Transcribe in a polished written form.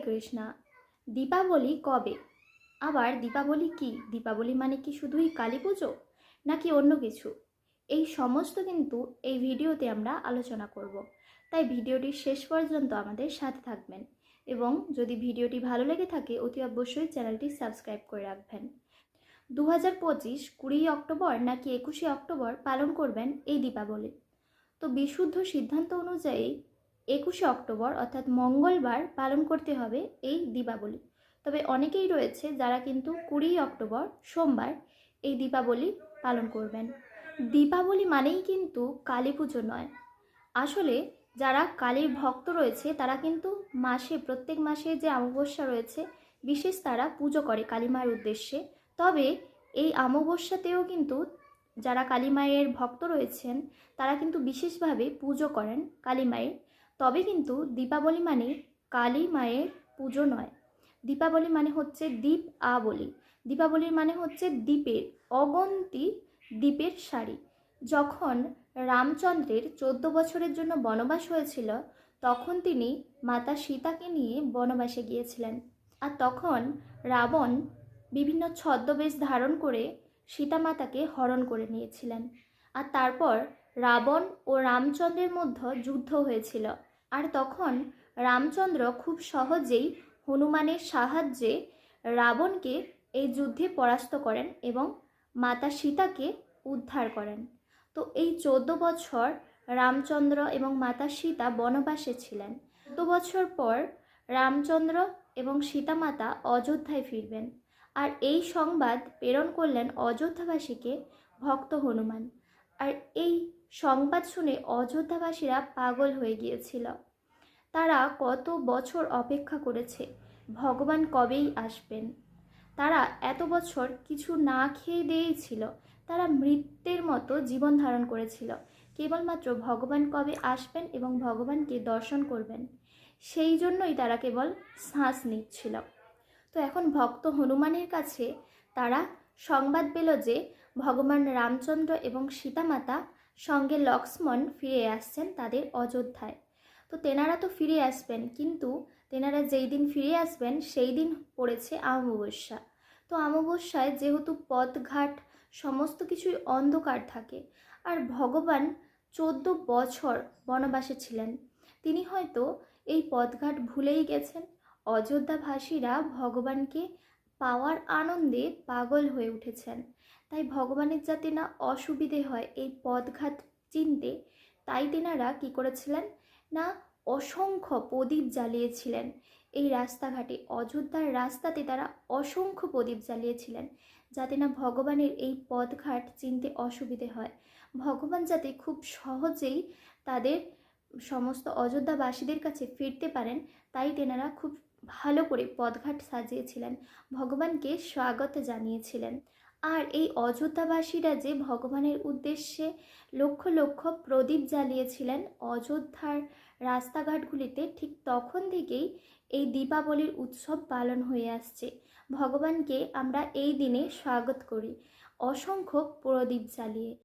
কৃষ্ণা। দীপাবলি কবে? আবার দীপাবলি কি? দীপাবলি মানে কি শুধুই কালী পুজো নাকি অন্য কিছু? এই সমস্ত কিন্তু এই ভিডিওতে আমরা আলোচনা করব। তাই ভিডিওটি শেষ পর্যন্ত আমাদের সাথে থাকবেন এবং যদি ভিডিওটি ভালো লেগে থাকে অতি অবশ্যই চ্যানেলটি সাবস্ক্রাইব করে রাখবেন। 2025 20 অক্টোবর নাকি 21 অক্টোবর পালন করবেন এই দীপাবলি? তো বিশুদ্ধ সিদ্ধান্ত অনুযায়ী 21 অক্টোবর অর্থাৎ মঙ্গলবার পালন করতে হবে এই দীপাবলি। তবে অনেকেই রয়েছে যারা কিন্তু 20 অক্টোবর সোমবার এই দীপাবলি পালন করবেন। দীপাবলি মানেই কিন্তু কালী পুজো নয়। আসলে যারা কালীর ভক্ত রয়েছে তারা কিন্তু প্রত্যেক মাসে যে অমাবস্যা রয়েছে বিশেষ তারা পুজো করে কালী মায়ের উদ্দেশ্যে। তবে এই অমাবস্যাতেও কিন্তু যারা কালী মায়ের ভক্ত রয়েছেন তারা কিন্তু বিশেষভাবে পুজো করেন কালী মায়ের। তবে কিন্তু দীপাবলি মানে কালী মায়ের পুজো নয়। দীপাবলি মানে হচ্ছে দীপ বলি। দীপাবলির মানে হচ্ছে দ্বীপের, অগন্তি দ্বীপের সারি। যখন রামচন্দ্রের 14 বছরের জন্য বনবাস হয়েছিল তখন তিনি মাতা সীতাকে নিয়ে বনবাসে গিয়েছিলেন। আর তখন রাবণ বিভিন্ন ছদ্মবেশ ধারণ করে সীতামাতাকে হরণ করে নিয়েছিলেন। আর তারপর রাবণ ও রামচন্দ্রের মধ্যে যুদ্ধ হয়েছিল। আর তখন রামচন্দ্র খুব সহজেই হনুমানের সাহায্যে রাবণকে এই যুদ্ধে পরাস্ত করেন এবং মাতা সীতাকে উদ্ধার করেন। তো এই 14 বছর রামচন্দ্র এবং মাতা সীতা বনবাসে ছিলেন। 14 বছর পর রামচন্দ্র এবং সীতামাতা অযোধ্যায় ফিরবেন। আর এই সংবাদ প্রেরণ করলেন অযোধ্যাবাসীকে ভক্ত হনুমান। আর এই সংবাদ শুনে অযোধ্যাবাসীরা পাগল হয়ে গিয়েছিল। তারা কত বছর অপেক্ষা করেছে ভগবান কবেই আসবেন। তারা এত বছর কিছু না খেয়ে দিয়েই ছিল। তারা মৃত্যের মতো জীবন ধারণ করেছিল কেবলমাত্র ভগবান কবে আসবেন এবং ভগবানকে দর্শন করবেন সেই জন্যই তারা কেবল শ্বাস নিচ্ছিল। তো এখন ভক্ত হনুমানের কাছে তারা সংবাদ পেল যে ভগবান রামচন্দ্র এবং সীতামাতা সঙ্গে লক্ষ্মণ ফিরে আসছেন তাদের অযোধ্যায়। তো তেনারা তো ফিরে আসবেন, কিন্তু তেনারা যেই দিন ফিরে আসবেন সেই দিন পড়েছে অমাবস্যা। তো অমাবস্যায় যেহেতু পথঘাট সমস্ত কিছুই অন্ধকার থাকে আর ভগবান 14 বছর বনবাসে ছিলেন, তিনি হয়তো এই পথঘাট ভুলেই গেছেন। অযোধ্যাবাসীরা ভগবানকে পাওয়ার আনন্দে পাগল হয়ে উঠেছেন। তাই ভগবানের যাতে না অসুবিধে হয় এই পথঘাট চিনতে, তাই তেনারা কী করেছিলেন না অসংখ্য প্রদীপ জ্বালিয়েছিলেন। এই রাস্তাঘাটে অযোধ্যার রাস্তাতে তারা অসংখ্য প্রদীপ জ্বালিয়েছিলেন যাতে না ভগবানের এই পথঘাট চিনতে অসুবিধে হয়। ভগবান যাতে খুব সহজেই তাদের সমস্ত অযোধ্যাবাসীদের কাছে ফিরতে পারেন, তাই তেনারা খুব ভালো করে পথঘাট সাজিয়েছিলেন, ভগবানকে স্বাগত জানিয়েছিলেন। আর এই অযোধ্যাবাসীরা যে ভগবানের উদ্দেশ্যে লক্ষ লক্ষ প্রদীপ জ্বালিয়েছিলেন অযোধ্যার রাস্তাঘাটগুলিতে, ঠিক তখন থেকেই এই দীপাবলির উৎসব পালন হয়ে আসছে। ভগবানকে আমরা এই দিনে স্বাগত করি অসংখ্য প্রদীপ জ্বালিয়ে।